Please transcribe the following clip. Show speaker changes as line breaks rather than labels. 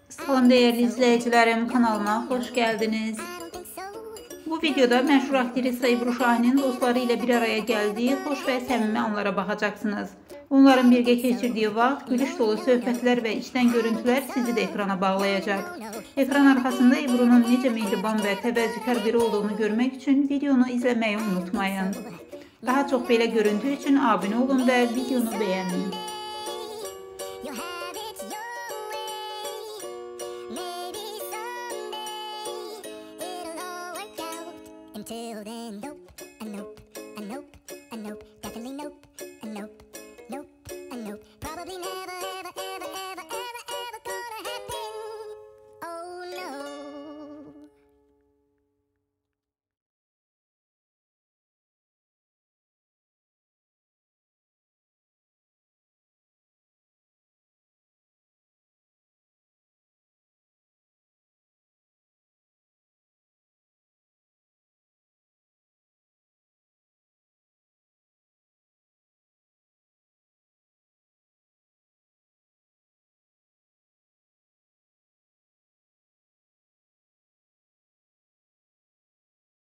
Salam değerli izleyicilerim, kanalıma hoş geldiniz. Bu videoda meşhur aktrisa Ebru Şahin'in dostları ile bir araya geldiği hoş ve səmimi anlara baxacaqsınız. Onların birgə keçirdiği vaxt, gülüş dolu söhbətlər və içdən görüntülər sizi də ekrana bağlayacaq. Ekran arxasında Ebru'nun necə mehriban və təvəzzükar biri olduğunu görmək üçün videonu izləməyi unutmayın. Daha çox belə görüntü üçün abunə olun və videonu bəyənin.
Until then,